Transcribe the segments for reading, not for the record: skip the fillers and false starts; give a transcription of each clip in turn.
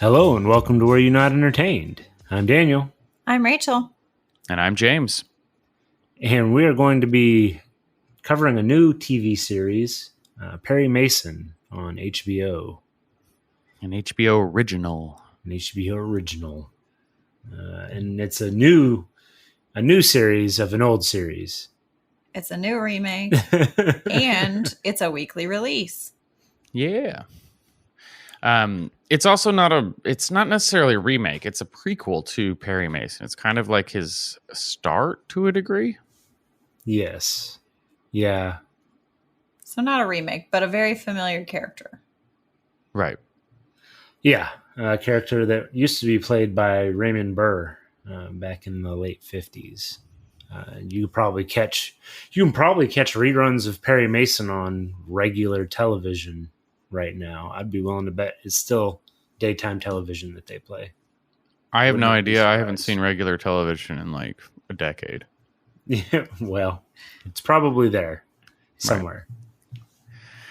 Hello and welcome to Where You're Not Entertained. I'm Daniel. I'm Rachel. And I'm James. And we are going to be covering a new TV series, Perry Mason on HBO. An HBO original. An HBO original. And it's a new series of an old series. It's a new remake and it's a weekly release. Yeah. It's also it's not necessarily a remake. It's a prequel to Perry Mason. It's kind of like his start to a degree. Yes. Yeah. So not a remake, but a very familiar character. Right. Yeah. A character that used to be played by Raymond Burr back in the late 50s. You can probably catch reruns of Perry Mason on regular television right now. I'd be willing to bet it's still daytime television that they play. I have no idea. I haven't seen regular television in like a decade. Yeah, well, it's probably there somewhere. Right.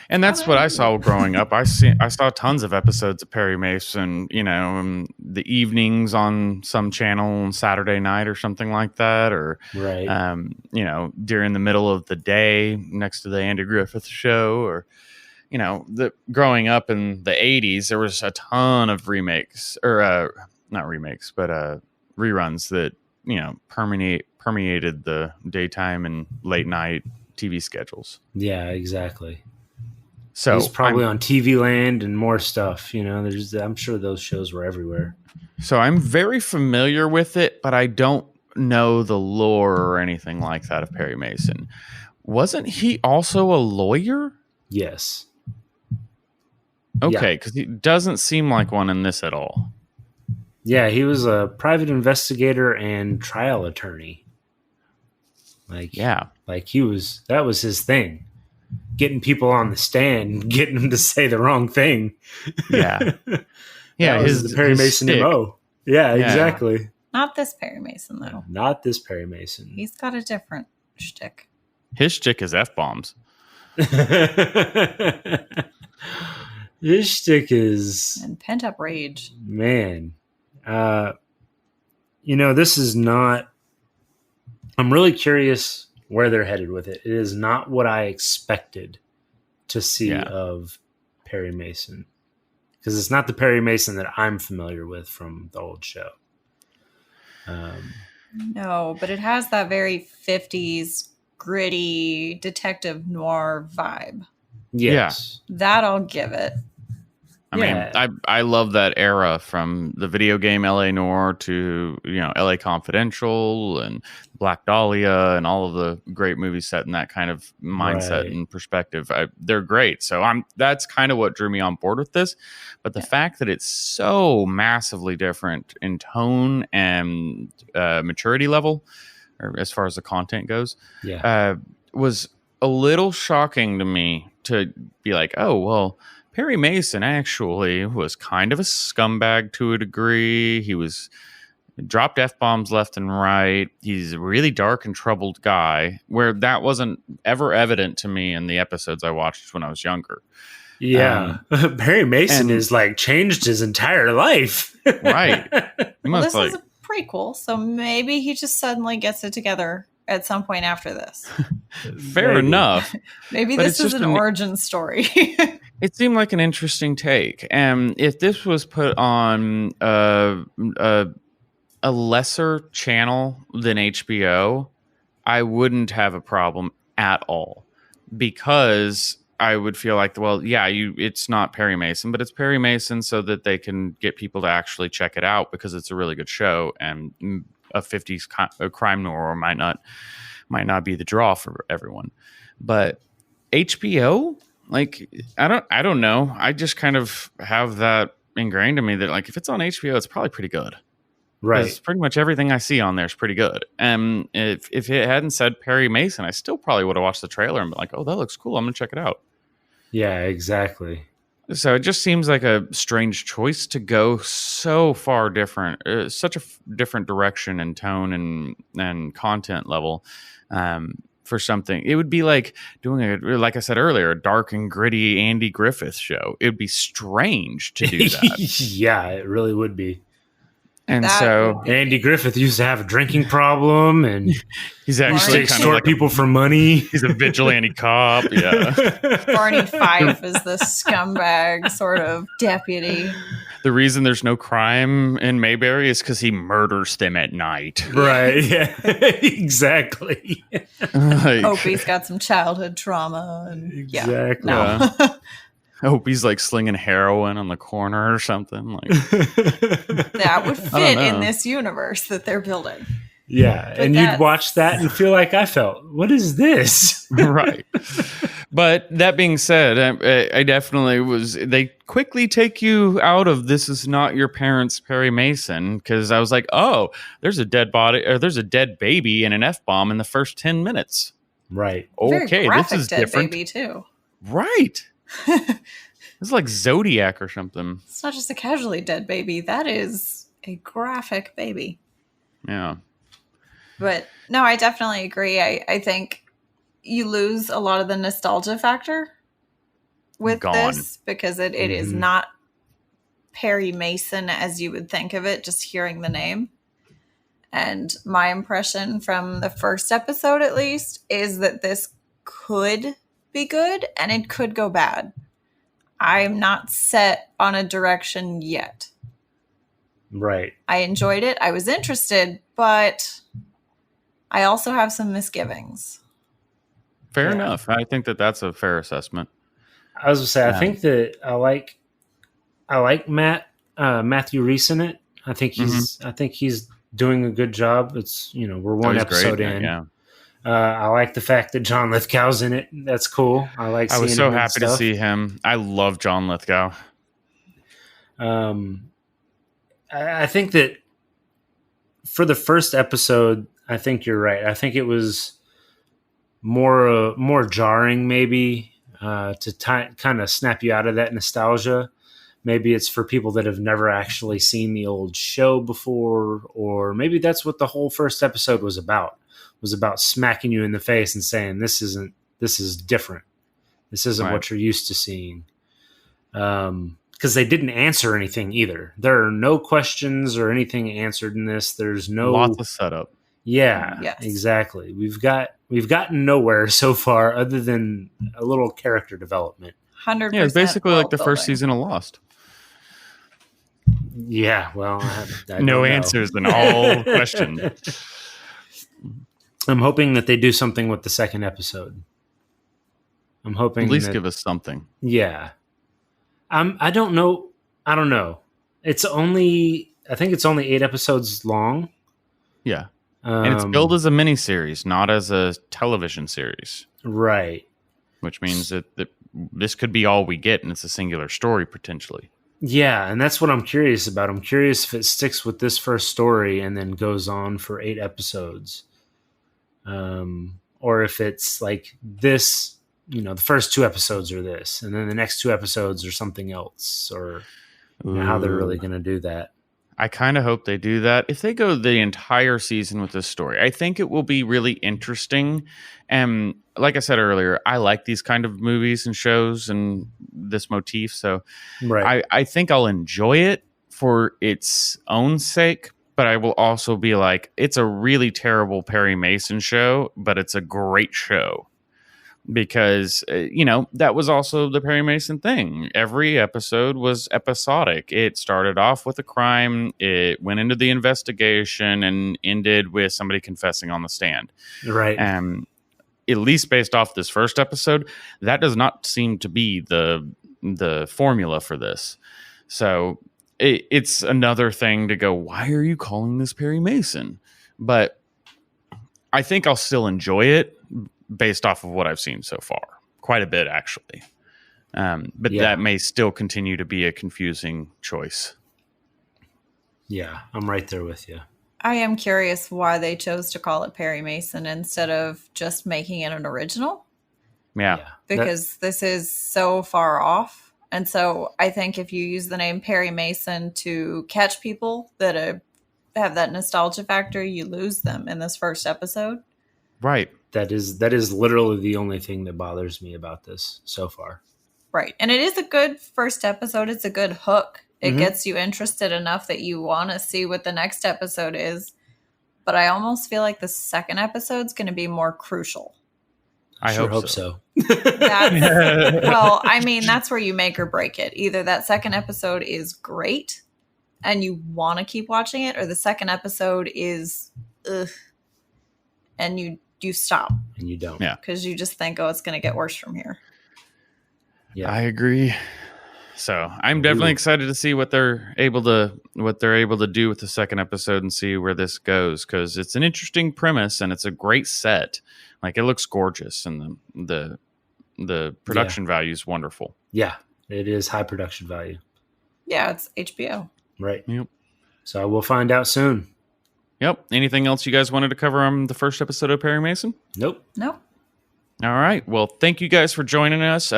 And that's what I saw growing up. I saw tons of episodes of Perry Mason, in the evenings on some channel on Saturday night or something like that, or right. During the middle of the day next to the Andy Griffith Show, or growing up in the 80s, there was a ton of remakes, or not remakes, but reruns that permeated the daytime and late night TV schedules. Yeah, exactly. So he's probably on TV Land and more stuff. I'm sure those shows were everywhere. So I'm very familiar with it, but I don't know the lore or anything like that of Perry Mason. Wasn't he also a lawyer? Yes. Okay, because he doesn't seem like one in this at all. Yeah, he was a private investigator and trial attorney. That was his thing. Getting people on the stand, getting them to say the wrong thing. Yeah. Yeah, the Perry Mason stick. MO. Yeah, exactly. Not this Perry Mason, though. Not this Perry Mason. He's got a different shtick. His shtick is F-bombs. His shtick is... And pent-up rage. Man. This is not... I'm really curious where they're headed with it. It is not what I expected to see of Perry Mason. Because it's not the Perry Mason that I'm familiar with from the old show. No, but it has that very 50s gritty detective noir vibe. Yes. Yeah. That I'll give it. I mean, I love that era from the video game LA Noire to, LA Confidential and Black Dahlia and all of the great movies set in that kind of mindset and perspective. They're great. So that's kind of what drew me on board with this. But the fact that it's so massively different in tone and maturity level, or as far as the content goes, was a little shocking to me to be like, oh, well, Perry Mason actually was kind of a scumbag to a degree. He was dropped F-bombs left and right. He's a really dark and troubled guy, where that wasn't ever evident to me in the episodes I watched when I was younger. Yeah. Perry Mason is changed his entire life. Right. This is a prequel, so maybe he just suddenly gets it together at some point after this. Fair enough. Maybe this is an origin story. It seemed like an interesting take. And if this was put on a lesser channel than HBO, I wouldn't have a problem at all. Because I would feel like, it's not Perry Mason, but it's Perry Mason so that they can get people to actually check it out because it's a really good show. And a 50s crime noir might not be the draw for everyone. But HBO... I don't know. I just kind of have that ingrained in me that if it's on HBO, it's probably pretty good. Right. Because pretty much everything I see on there is pretty good. And if it hadn't said Perry Mason, I still probably would have watched the trailer and been like, oh, that looks cool. I'm going to check it out. Yeah, exactly. So it just seems like a strange choice to go so far different, such a different direction and tone and content level for something. It would be like doing like I said earlier, a dark and gritty Andy Griffith show. It would be strange to do that. Yeah, it really would be. And That so would be- Andy Griffith used to have a drinking problem, and he's used to actually kind of extort like people for money. he's a vigilante cop. Yeah. Barney Fife is the scumbag sort of deputy. The reason there's no crime in Mayberry is because he murders them at night. Right. Yeah. Exactly. Like, Opie's got some childhood trauma. And Exactly. No. I hope he's like slinging heroin on the corner or something. Like, That would fit know. in this universe that they're building. Yeah. But And you'd that's- watch that and feel like I felt. What is this? right. But that being said, I definitely was. They quickly take you out of this is not your parents' Perry Mason, because I was like, oh, there's a dead body or there's a dead baby and an F-bomb in the first 10 minutes. Right. Very Okay, this graphic is dead different. baby too. Right. It's like Zodiac or something. It's not just a casually dead baby. That is a graphic baby. Yeah. But no, I definitely agree. I think you lose a lot of the nostalgia factor with Gone. this because it is Mhm. not Perry Mason as you would think of it, just hearing the name. And my impression from the first episode, at least, is that this could be good and it could go bad. I'm not set on a direction yet. Right. I enjoyed it. I was interested, but I also have some misgivings. Fair Yeah. enough. I think that that's a fair assessment. I was gonna say, Yeah. I think that I like Matthew Reese in it. I think he's doing a good job. It's we're one Oh, he's great episode in it, in. Yeah. I like the fact that John Lithgow's in it. That's cool. I like. I was seeing so him and happy to stuff. see him. I love John Lithgow. I think that for the first episode, I think you're right. I think it was more jarring, maybe, to kind of snap you out of that nostalgia. Maybe it's for people that have never actually seen the old show before, or maybe that's what the whole first episode was about. Was about smacking you in the face and saying this is different. This isn't Right. what you're used to seeing. Because they didn't answer anything either. There are no questions or anything answered in this. There's no Lots of setup. yeah, Yes. exactly. We've gotten nowhere so far other than a little character development. 100%. Yeah, it's basically like the world first building. season of Lost. Yeah, well, I No don't know. answers and all questions. I'm hoping that they do something with the second episode. I'm hoping At least that, give us something. yeah. I don't know. I don't know. I think it's only 8 episodes long. Yeah. And it's billed as a miniseries, not as a television series, right. which means that this could be all we get, and it's a singular story potentially. Yeah, and that's what I'm curious about. I'm curious if it sticks with this first story and then goes on for 8 episodes. Or if it's like this, the first 2 episodes are this, and then the next 2 episodes are something else, or how they're really going to do that. I kind of hope they do that. If they go the entire season with this story, I think it will be really interesting. And like I said earlier, I like these kind of movies and shows and this motif. So Right. I think I'll enjoy it for its own sake. But I will also be like, it's a really terrible Perry Mason show, but it's a great show. Because, that was also the Perry Mason thing. Every episode was episodic. It started off with a crime, it went into the investigation, and ended with somebody confessing on the stand. Right. And at least based off this first episode, that does not seem to be the formula for this. So it's another thing to go, why are you calling this Perry Mason? But I think I'll still enjoy it based off of what I've seen so far. Quite a bit, actually. But Yeah. that may still continue to be a confusing choice. Yeah, I'm right there with you. I am curious why they chose to call it Perry Mason instead of just making it an original, Yeah. because this is so far off. And so I think if you use the name Perry Mason to catch people that have that nostalgia factor, you lose them in this first episode. Right. That is literally the only thing that bothers me about this so far. Right. And it is a good first episode. It's a good hook. It Mhm. gets you interested enough that you want to see what the next episode is. But I almost feel like the second episode's going to be more crucial. I sure hope so. Well, I mean, that's where you make or break it. Either that second episode is great and you want to keep watching it, or the second episode is ugh, and you stop. And you don't. Yeah. Because you just think, oh, it's going to get worse from here. Yeah, I agree. So I'm definitely excited to see what they're able to do with the second episode and see where this goes, because it's an interesting premise and it's a great set. Like, it looks gorgeous and the production value is wonderful. Yeah, it is high production value. Yeah, it's HBO. Right. Yep. So we'll find out soon. Yep. Anything else you guys wanted to cover on the first episode of Perry Mason? Nope. All right. Well, thank you guys for joining us.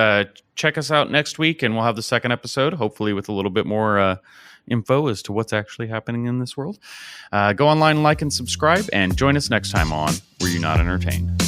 Check us out next week, and we'll have the second episode, hopefully with a little bit more info as to what's actually happening in this world. Go online, like, and subscribe, and join us next time on Were You Not Entertained?